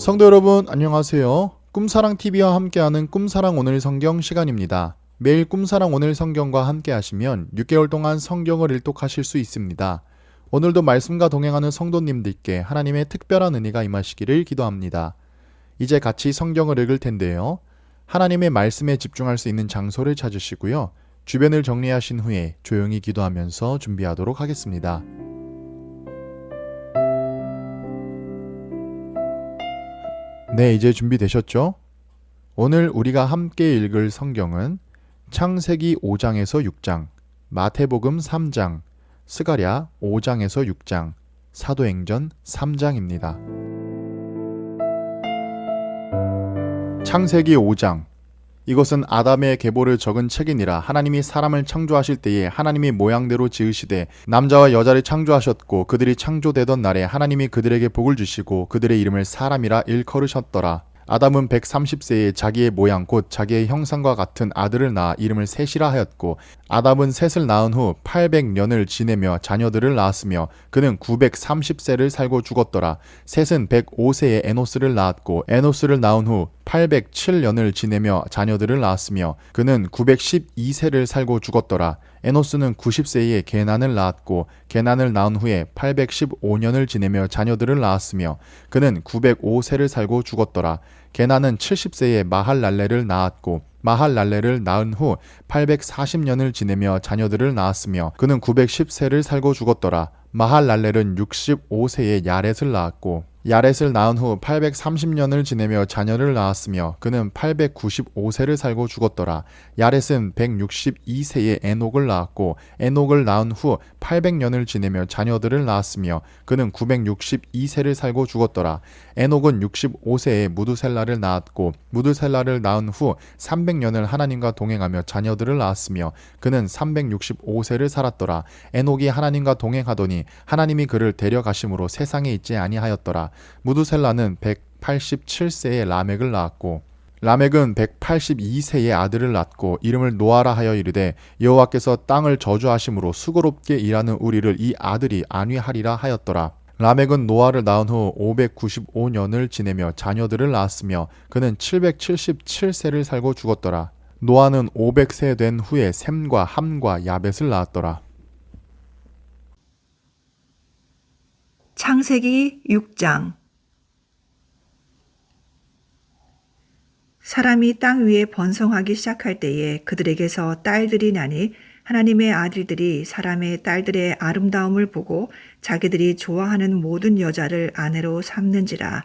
성도 여러분 안녕하세요. 꿈사랑TV와 함께하는 꿈사랑 오늘 성경 시간입니다. 매일 꿈사랑 오늘 성경과 함께 하시면 6개월 동안 성경을 일독하실 수 있습니다. 오늘도 말씀과 동행하는 성도님들께 하나님의 특별한 은혜가 임하시기를 기도합니다. 이제 같이 성경을 읽을 텐데요. 하나님의 말씀에 집중할 수 있는 장소를 찾으시고요. 주변을 정리하신 후에 조용히 기도하면서 준비하도록 하겠습니다. 네, 이제 준비되셨죠? 오늘 우리가 함께 읽을 성경은 창세기 5장에서 6장, 마태복음 3장, 스가랴 5장에서 6장, 사도행전 3장입니다. 창세기 5장. 이것은 아담의 계보를 적은 책이니라. 하나님이 사람을 창조하실 때에 하나님이 모양대로 지으시되 남자와 여자를 창조하셨고 그들이 창조되던 날에 하나님이 그들에게 복을 주시고 그들의 이름을 사람이라 일컬으셨더라. 아담은 130세에 자기의 모양 곧 자기의 형상과 같은 아들을 낳아 이름을 셋이라 하였고 아담은 셋을 낳은 후 800년을 지내며 자녀들을 낳았으며 그는 930세를 살고 죽었더라. 셋은 105세에 에노스를 낳았고 에노스를 낳은 후 807년을 지내며 자녀들을 낳았으며 그는 912세를 살고 죽었더라. 에노스는 90세에 게난을 낳았고 게난을 낳은 후에 815년을 지내며 자녀들을 낳았으며 그는 905세를 살고 죽었더라. 게난은 70세에 마할랄레를 낳았고 마할랄레를 낳은 후 840년을 지내며 자녀들을 낳았으며 그는 910세를 살고 죽었더라. 마할랄렐은 65세에 야렛을 낳았고 야렛을 낳은 후 830년을 지내며 자녀를 낳았으며 그는 895세를 살고 죽었더라. 야렛은 162세에 에녹을 낳았고 에녹을 낳은 후 800년을 지내며 자녀들을 낳았으며 그는 962세를 살고 죽었더라. 에녹은 65세에 무두셀라를 낳았고 무두셀라를 낳은 후 300년을 하나님과 동행하며 자녀들을 낳았으며 그는 365세를 살았더라. 에녹이 하나님과 동행하더니 하나님이 그를 데려가심으로 세상에 있지 아니하였더라. 무두셀라는 187세에 라멕을 낳았고 라멕은 182세에 아들을 낳고 이름을 노아라 하여 이르되 여호와께서 땅을 저주하심으로 수고롭게 일하는 우리를 이 아들이 안위하리라 하였더라. 라멕은 노아를 낳은 후 595년을 지내며 자녀들을 낳았으며 그는 777세를 살고 죽었더라. 노아는 500세 된 후에 셈과 함과 야벳을 낳았더라. 창세기 6장. 사람이 땅 위에 번성하기 시작할 때에 그들에게서 딸들이 나니 하나님의 아들들이 사람의 딸들의 아름다움을 보고 자기들이 좋아하는 모든 여자를 아내로 삼는지라.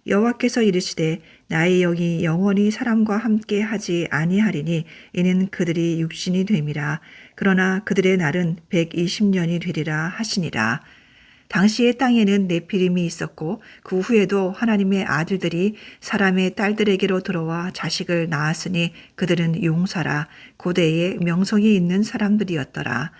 여호와께서 이르시되 나의 영이 영원히 사람과 함께 하지 아니하리니 이는 그들이 육신이 됨이라. 그러나 그들의 날은 120년이 되리라 하시니라. 당시의 땅에는 네피림이 있었고 그 후에도 하나님의 아들들이 사람의 딸들에게로 들어와 자식을 낳았으니 그들은 용사라 고대에 명성이 있는 사람들이었더라.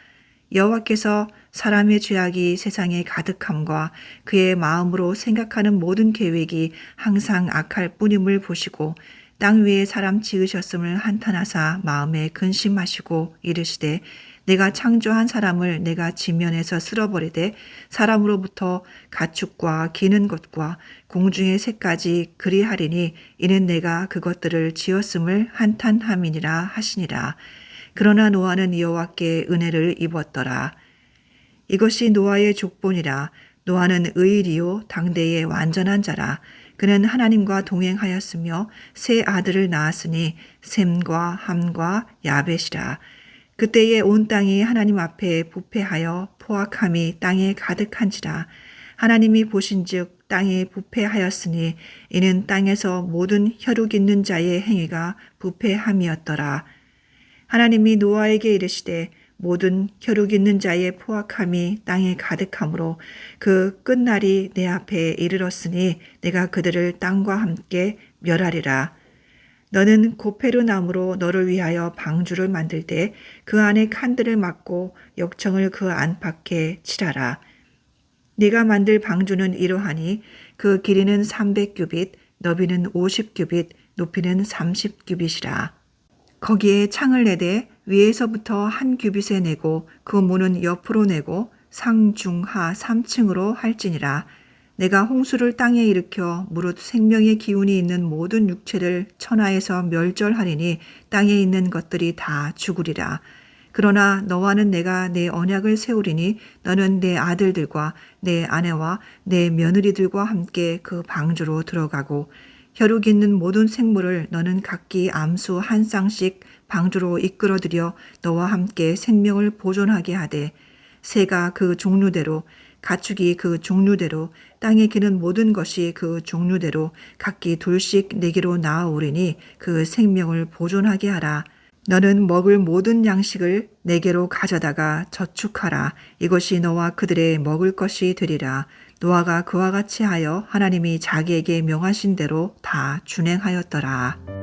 여호와께서 사람의 죄악이 세상에 가득함과 그의 마음으로 생각하는 모든 계획이 항상 악할 뿐임을 보시고 땅 위에 사람 지으셨음을 한탄하사 마음에 근심하시고 이르시되 내가 창조한 사람을 내가 지면에서 쓸어버리되 사람으로부터 가축과 기는 것과 공중의 새까지 그리하리니 이는 내가 그것들을 지었음을 한탄함이니라 하시니라. 그러나 노아는 여호와께 은혜를 입었더라. 이것이 노아의 족본이라. 노아는 의인이요 당대의 완전한 자라. 그는 하나님과 동행하였으며 세 아들을 낳았으니 셈과 함과 야벳이라. 그때에 온 땅이 하나님 앞에 부패하여 포악함이 땅에 가득한지라. 하나님이 보신즉 땅이 부패하였으니 이는 땅에서 모든 혈육 있는 자의 행위가 부패함이었더라. 하나님이 노아에게 이르시되 모든 혈육 있는 자의 포악함이 땅에 가득하므로 그 끝날이 내 앞에 이르렀으니 내가 그들을 땅과 함께 멸하리라. 너는 고페르 나무로 너를 위하여 방주를 만들 때 그 안에 칸들을 막고 역청을 그 안팎에 칠하라. 네가 만들 방주는 이러하니 그 길이는 300규빗, 너비는 50규빗, 높이는 30규빗이라. 거기에 창을 내되 위에서부터 한 규빗에 내고 그 문은 옆으로 내고 상중하 3층으로 할지니라. 내가 홍수를 땅에 일으켜 무릇 생명의 기운이 있는 모든 육체를 천하에서 멸절하리니 땅에 있는 것들이 다 죽으리라. 그러나 너와는 내가 내 언약을 세우리니 너는 내 아들들과 내 아내와 내 며느리들과 함께 그 방주로 들어가고 혈육 있는 모든 생물을 너는 각기 암수 한 쌍씩 방주로 이끌어들여 너와 함께 생명을 보존하게 하되 새가 그 종류대로 가축이 그 종류대로 땅에 기는 모든 것이 그 종류대로 각기 둘씩 내게로 나아오리니 그 생명을 보존하게 하라. 너는 먹을 모든 양식을 내게로 가져다가 저축하라. 이것이 너와 그들의 먹을 것이 되리라. 노아가 그와 같이 하여 하나님이 자기에게 명하신 대로 다 준행하였더라.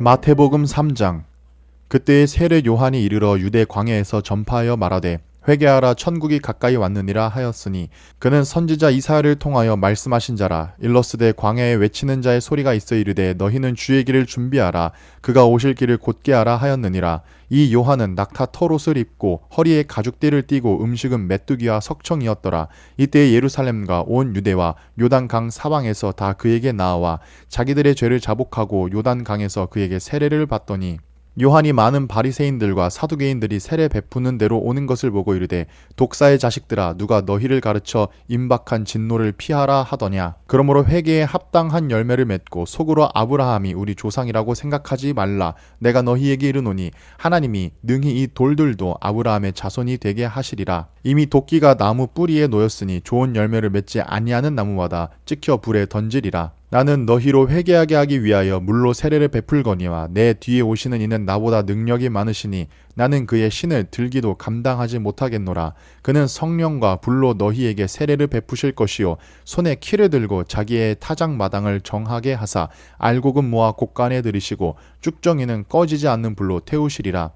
마태복음 3장. 그때에 세례 요한이 이르러 유대 광야에서 전파하여 말하되 회개하라 천국이 가까이 왔느니라 하였으니 그는 선지자 이사야를 통하여 말씀하신 자라. 일러스되 광야에 외치는 자의 소리가 있어 이르되 너희는 주의 길을 준비하라 그가 오실 길을 곧게 하라 하였느니라. 이 요한은 낙타 털옷을 입고 허리에 가죽띠를 띠고 음식은 메뚜기와 석청이었더라. 이때 예루살렘과 온 유대와 요단강 사방에서 다 그에게 나아와 자기들의 죄를 자복하고 요단강에서 그에게 세례를 받더니 요한이 많은 바리새인들과 사두개인들이 세례 베푸는 대로 오는 것을 보고 이르되 독사의 자식들아 누가 너희를 가르쳐 임박한 진노를 피하라 하더냐. 그러므로 회개에 합당한 열매를 맺고 속으로 아브라함이 우리 조상이라고 생각하지 말라. 내가 너희에게 이르노니 하나님이 능히 이 돌들도 아브라함의 자손이 되게 하시리라. 이미 도끼가 나무 뿌리에 놓였으니 좋은 열매를 맺지 아니하는 나무마다 찍혀 불에 던지리라. 나는 너희로 회개하게 하기 위하여 물로 세례를 베풀거니와 내 뒤에 오시는 이는 나보다 능력이 많으시니 나는 그의 신을 들기도 감당하지 못하겠노라. 그는 성령과 불로 너희에게 세례를 베푸실 것이요 손에 키를 들고 자기의 타작마당을 정하게 하사 알곡은 모아 곡간에 들이시고 쭉정이는 꺼지지 않는 불로 태우시리라.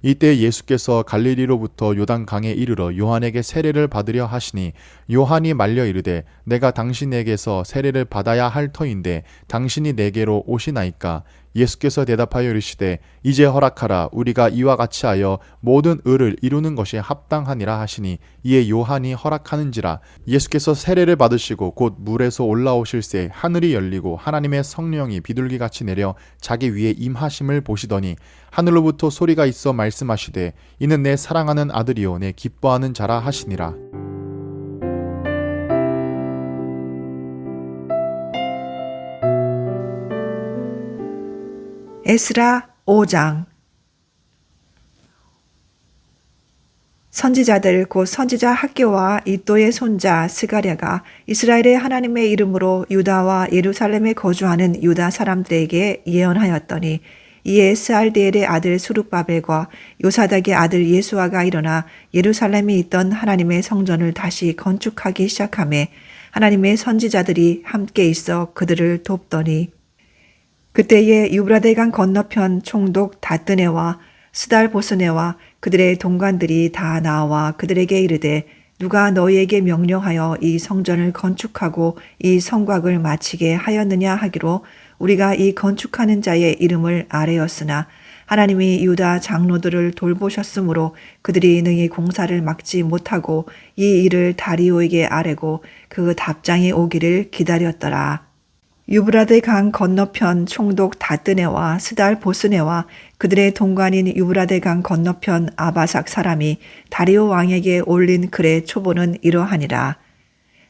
이때 예수께서 갈릴리로부터 요단강에 이르러 요한에게 세례를 받으려 하시니 요한이 말려 이르되 내가 당신에게서 세례를 받아야 할 터인데 당신이 내게로 오시나이까. 예수께서 대답하여 이르시되 이제 허락하라. 우리가 이와 같이 하여 모든 의를 이루는 것이 합당하니라 하시니 이에 요한이 허락하는지라. 예수께서 세례를 받으시고 곧 물에서 올라오실새 하늘이 열리고 하나님의 성령이 비둘기같이 내려 자기 위에 임하심을 보시더니 하늘로부터 소리가 있어 말씀하시되 이는 내 사랑하는 아들이요 내 기뻐하는 자라 하시니라. 에스라 5장. 선지자들 곧 선지자 학교와 이또의 손자 스가랴가 이스라엘의 하나님의 이름으로 유다와 예루살렘에 거주하는 유다 사람들에게 예언하였더니 이에 스알디엘의 아들 수룹바벨과 요사닥의 아들 예수아가 일어나 예루살렘에 있던 하나님의 성전을 다시 건축하기 시작하며 하나님의 선지자들이 함께 있어 그들을 돕더니 그때에 유브라데강 건너편 총독 다뜨네와 스달보스네와 그들의 동관들이 다 나와 그들에게 이르되 누가 너희에게 명령하여 이 성전을 건축하고 이 성곽을 마치게 하였느냐 하기로 우리가 이 건축하는 자의 이름을 아뢰었으나 하나님이 유다 장로들을 돌보셨으므로 그들이 능히 공사를 막지 못하고 이 일을 다리오에게 아뢰고 그 답장이 오기를 기다렸더라. 유브라데 강 건너편 총독 다뜨네와 스달 보스네와 그들의 동관인 유브라데 강 건너편 아바삭 사람이 다리오 왕에게 올린 글의 초보는 이러하니라.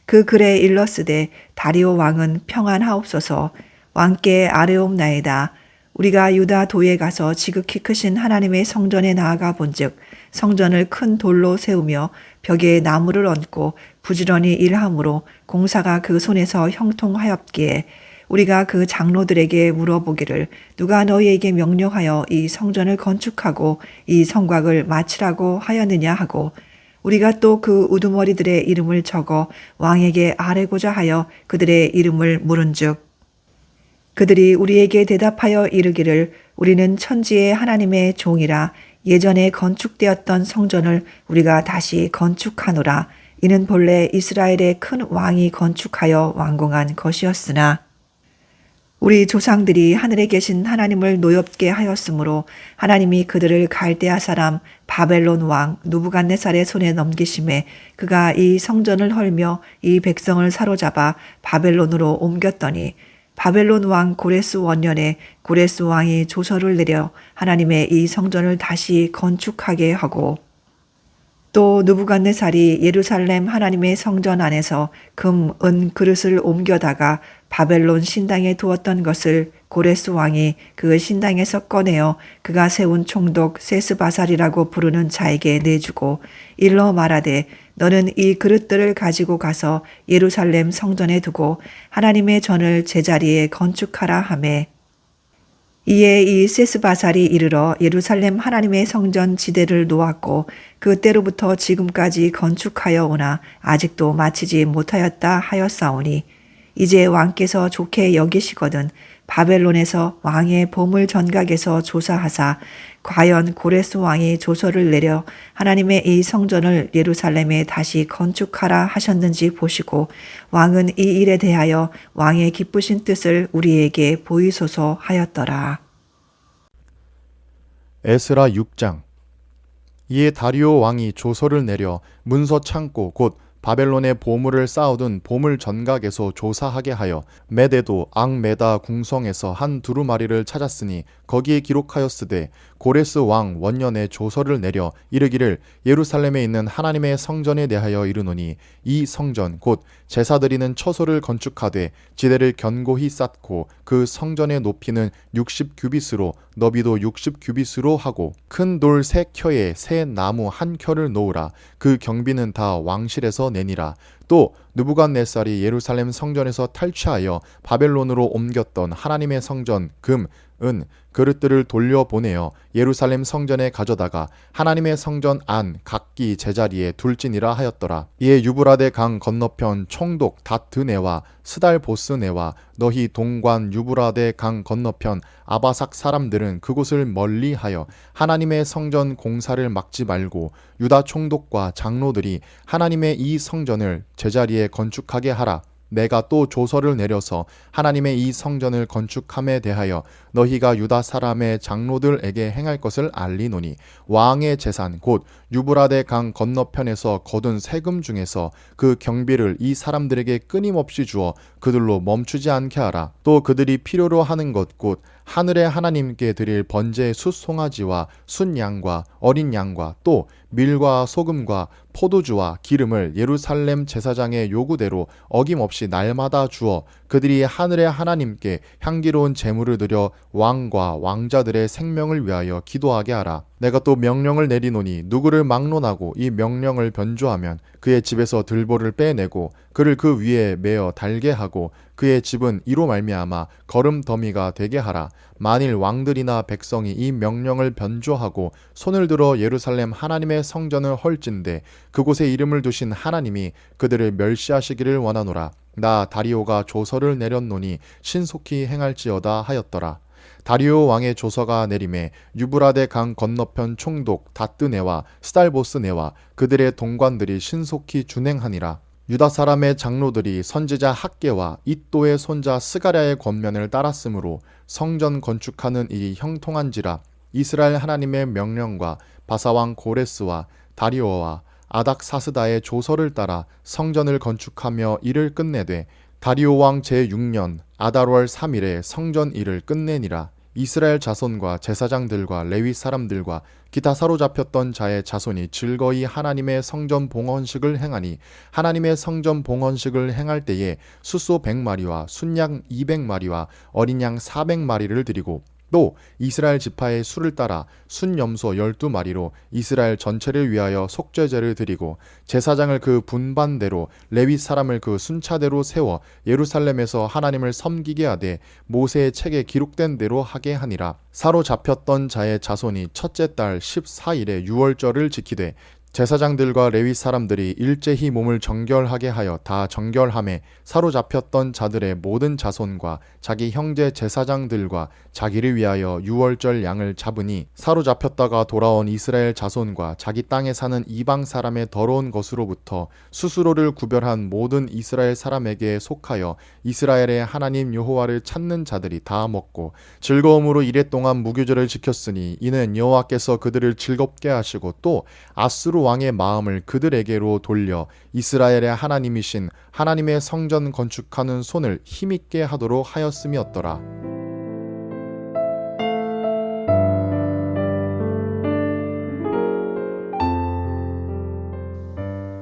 그 글에 일러스되 다리오 왕은 평안하옵소서. 왕께 아뢰옵나이다. 우리가 유다 도에 가서 지극히 크신 하나님의 성전에 나아가 본즉 성전을 큰 돌로 세우며 벽에 나무를 얹고 부지런히 일함으로 공사가 그 손에서 형통하였기에 우리가 그 장로들에게 물어보기를 누가 너희에게 명령하여 이 성전을 건축하고 이 성곽을 마치라고 하였느냐 하고 우리가 또 그 우두머리들의 이름을 적어 왕에게 아뢰고자 하여 그들의 이름을 물은즉 그들이 우리에게 대답하여 이르기를 우리는 천지의 하나님의 종이라 예전에 건축되었던 성전을 우리가 다시 건축하노라. 이는 본래 이스라엘의 큰 왕이 건축하여 완공한 것이었으나 우리 조상들이 하늘에 계신 하나님을 노엽게 하였으므로 하나님이 그들을 갈대아 사람 바벨론 왕 누부갓네살의 손에 넘기심에 그가 이 성전을 헐며 이 백성을 사로잡아 바벨론으로 옮겼더니 바벨론 왕 고레스 원년에 고레스 왕이 조서를 내려 하나님의 이 성전을 다시 건축하게 하고 또 느부갓네살이 예루살렘 하나님의 성전 안에서 금, 은 그릇을 옮겨다가 바벨론 신당에 두었던 것을 고레스 왕이 그 신당에서 꺼내어 그가 세운 총독 세스바살이라고 부르는 자에게 내주고 일러 말하되 너는 이 그릇들을 가지고 가서 예루살렘 성전에 두고 하나님의 전을 제자리에 건축하라 하매 이에 이 세스바살이 이르러 예루살렘 하나님의 성전 지대를 놓았고 그때로부터 지금까지 건축하여 오나 아직도 마치지 못하였다 하였사오니 이제 왕께서 좋게 여기시거든 바벨론에서 왕의 보물 전각에서 조사하사 과연 고레스 왕이 조서를 내려 하나님의 이 성전을 예루살렘에 다시 건축하라 하셨는지 보시고 왕은 이 일에 대하여 왕의 기쁘신 뜻을 우리에게 보이소서 하였더라. 에스라 6장. 이에 다리오 왕이 조서를 내려 문서 창고 곧 바벨론의 보물을 쌓아둔 보물 전각에서 조사하게 하여 메데도 앙메다 궁성에서 한 두루마리를 찾았으니 거기에 기록하였으되 고레스 왕 원년에 조서를 내려 이르기를 예루살렘에 있는 하나님의 성전에 대하여 이르노니 이 성전 곧 제사 드리는 처소를 건축하되 지대를 견고히 쌓고 그 성전의 높이는 60규빗으로 너비도 60규빗으로 하고 큰 돌 3켜에 새 나무 1켜를 놓으라. 그 경비는 다 왕실에서 내니라. 또 느부갓네살이 예루살렘 성전에서 탈취하여 바벨론으로 옮겼던 하나님의 성전 금, 은, 그릇들을 돌려보내어 예루살렘 성전에 가져다가 하나님의 성전 안 각기 제자리에 둘지니라 하였더라. 이에 유브라데 강 건너편 총독 다드네와 스달보스네와 너희 동관 유브라데 강 건너편 아바삭 사람들은 그곳을 멀리하여 하나님의 성전 공사를 막지 말고 유다 총독과 장로들이 하나님의 이 성전을 제자리에 건축하게 하라. 내가 또 조서를 내려서 하나님의 이 성전을 건축함에 대하여 너희가 유다 사람의 장로들에게 행할 것을 알리노니 왕의 재산 곧 유브라데 강 건너편에서 거둔 세금 중에서 그 경비를 이 사람들에게 끊임없이 주어 그들로 멈추지 않게 하라. 또 그들이 필요로 하는 것 곧 하늘의 하나님께 드릴 번제 숫송아지와 순양과 어린 양과 또 밀과 소금과 포도주와 기름을 예루살렘 제사장의 요구대로 어김없이 날마다 주어 그들이 하늘의 하나님께 향기로운 제물을 드려 왕과 왕자들의 생명을 위하여 기도하게 하라. 내가 또 명령을 내리노니 누구를 막론하고 이 명령을 변조하면 그의 집에서 들보를 빼내고 그를 그 위에 메어 달게 하고 그의 집은 이로 말미암아 거름 더미가 되게 하라. 만일 왕들이나 백성이 이 명령을 변조하고 손을 들어 예루살렘 하나님의 성전을 헐진대 그곳에 이름을 두신 하나님이 그들을 멸시하시기를 원하노라. 나 다리오가 조서를 내렸노니 신속히 행할지어다 하였더라. 다리오 왕의 조서가 내림에 유브라데 강 건너편 총독 다뜨네와 스달보스네와 그들의 동관들이 신속히 준행하니라. 유다 사람의 장로들이 선지자 학계와 잇도의 손자 스가랴의 권면을 따랐으므로 성전 건축하는 일이 형통한지라. 이스라엘 하나님의 명령과 바사왕 고레스와 다리오와 아닥사스다의 조서를 따라 성전을 건축하며 일을 끝내되 다리오 왕 제6년 아달월 3일에 성전 일을 끝내니라. 이스라엘 자손과 제사장들과 레위 사람들과 기타 사로잡혔던 자의 자손이 즐거이 하나님의 성전 봉헌식을 행하니 하나님의 성전 봉헌식을 행할 때에 숫소 100마리와 순양 200마리와 어린 양 400마리를 드리고 또 이스라엘 지파의 수를 따라 순염소 12마리로 이스라엘 전체를 위하여 속죄제를 드리고 제사장을 그 분반대로 레위 사람을 그 순차대로 세워 예루살렘에서 하나님을 섬기게 하되 모세의 책에 기록된 대로 하게 하니라. 사로잡혔던 자의 자손이 첫째 달 14일에 유월절을 지키되 제사장들과 레위 사람들이 일제히 몸을 정결하게 하여 다 정결함에 사로잡혔던 자들의 모든 자손과 자기 형제 제사장들과 자기를 위하여 유월절 양을 잡으니 사로잡혔다가 돌아온 이스라엘 자손과 자기 땅에 사는 이방 사람의 더러운 것으로부터 스스로를 구별한 모든 이스라엘 사람에게 속하여 이스라엘의 하나님 여호와를 찾는 자들이 다 먹고 즐거움으로 이랫동안 무교절을 지켰으니 이는 여호와께서 그들을 즐겁게 하시고 또 아수르 왕의 마음을 그들에게로 돌려 이스라엘의 하나님이신 하나님의 성전 건축하는 손을 힘있게 하도록 하였음이었더라.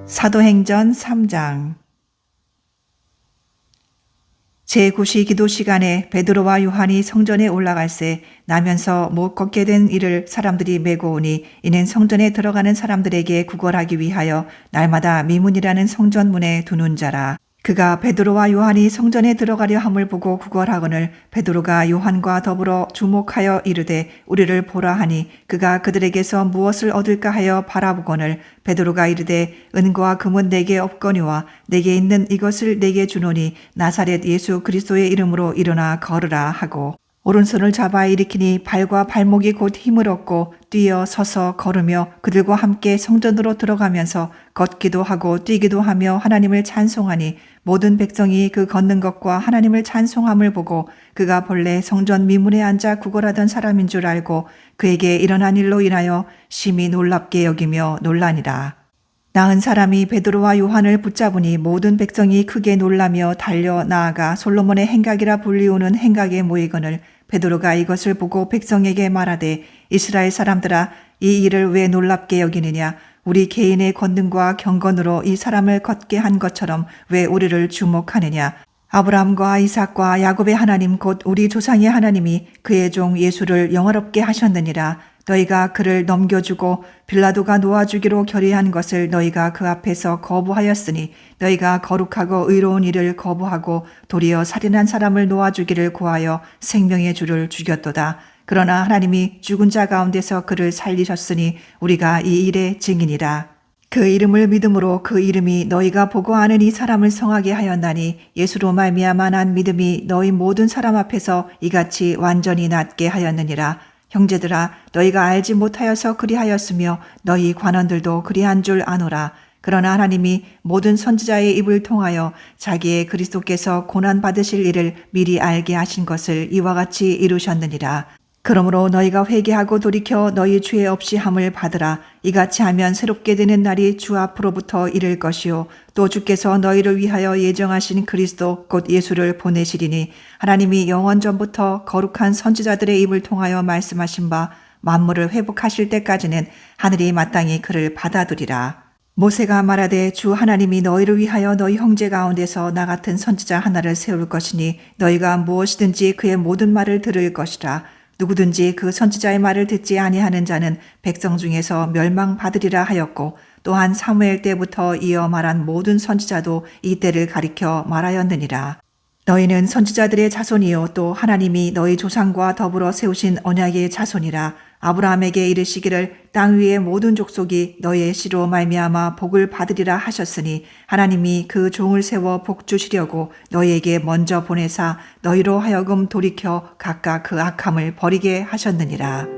사도행전 3장. 제9시 기도 시간에 베드로와 요한이 성전에 올라갈새 나면서 못 걷게 된 이를 사람들이 메고 오니 이는 성전에 들어가는 사람들에게 구걸하기 위하여 날마다 미문이라는 성전문에 두는 자라. 그가 베드로와 요한이 성전에 들어가려 함을 보고 구걸하거늘 베드로가 요한과 더불어 주목하여 이르되 우리를 보라 하니 그가 그들에게서 무엇을 얻을까 하여 바라보거늘 베드로가 이르되 은과 금은 내게 없거니와 내게 있는 이것을 내게 주노니 나사렛 예수 그리스도의 이름으로 일어나 걸으라 하고 오른손을 잡아 일으키니 발과 발목이 곧 힘을 얻고 뛰어 서서 걸으며 그들과 함께 성전으로 들어가면서 걷기도 하고 뛰기도 하며 하나님을 찬송하니 모든 백성이 그 걷는 것과 하나님을 찬송함을 보고 그가 본래 성전 미문에 앉아 구걸하던 사람인 줄 알고 그에게 일어난 일로 인하여 심히 놀랍게 여기며 놀라니라. 나은 사람이 베드로와 요한을 붙잡으니 모든 백성이 크게 놀라며 달려 나아가 솔로몬의 행각이라 불리우는 행각에 모이거늘 베드로가 이것을 보고 백성에게 말하되 이스라엘 사람들아 이 일을 왜 놀랍게 여기느냐 우리 개인의 권능과 경건으로 이 사람을 걷게 한 것처럼 왜 우리를 주목하느냐 아브라함과 이삭과 야곱의 하나님 곧 우리 조상의 하나님이 그의 종 예수를 영화롭게 하셨느니라. 너희가 그를 넘겨주고 빌라도가 놓아주기로 결의한 것을 너희가 그 앞에서 거부하였으니 너희가 거룩하고 의로운 일을 거부하고 도리어 살인한 사람을 놓아주기를 구하여 생명의 주를 죽였도다. 그러나 하나님이 죽은 자 가운데서 그를 살리셨으니 우리가 이 일의 증인이라. 그 이름을 믿음으로 그 이름이 너희가 보고 아는 이 사람을 성하게 하였나니 예수로 말미암아 난 믿음이 너희 모든 사람 앞에서 이같이 완전히 낫게 하였느니라. 형제들아 너희가 알지 못하여서 그리하였으며 너희 관원들도 그리한 줄 아노라. 그러나 하나님이 모든 선지자의 입을 통하여 자기의 그리스도께서 고난 받으실 일을 미리 알게 하신 것을 이와 같이 이루셨느니라. 그러므로 너희가 회개하고 돌이켜 너희 죄 없이 함을 받으라. 이같이 하면 새롭게 되는 날이 주 앞으로부터 이를 것이요 또 주께서 너희를 위하여 예정하신 그리스도 곧 예수를 보내시리니 하나님이 영원 전부터 거룩한 선지자들의 입을 통하여 말씀하신 바 만물을 회복하실 때까지는 하늘이 마땅히 그를 받아두리라. 모세가 말하되 주 하나님이 너희를 위하여 너희 형제 가운데서 나 같은 선지자 하나를 세울 것이니 너희가 무엇이든지 그의 모든 말을 들을 것이라. 누구든지 그 선지자의 말을 듣지 아니하는 자는 백성 중에서 멸망받으리라 하였고 또한 사무엘 때부터 이어 말한 모든 선지자도 이 때를 가리켜 말하였느니라. 너희는 선지자들의 자손이요 또 하나님이 너희 조상과 더불어 세우신 언약의 자손이라. 아브라함에게 이르시기를 땅 위의 모든 족속이 너희의 씨로 말미암아 복을 받으리라 하셨으니 하나님이 그 종을 세워 복 주시려고 너희에게 먼저 보내사 너희로 하여금 돌이켜 각각 그 악함을 버리게 하셨느니라.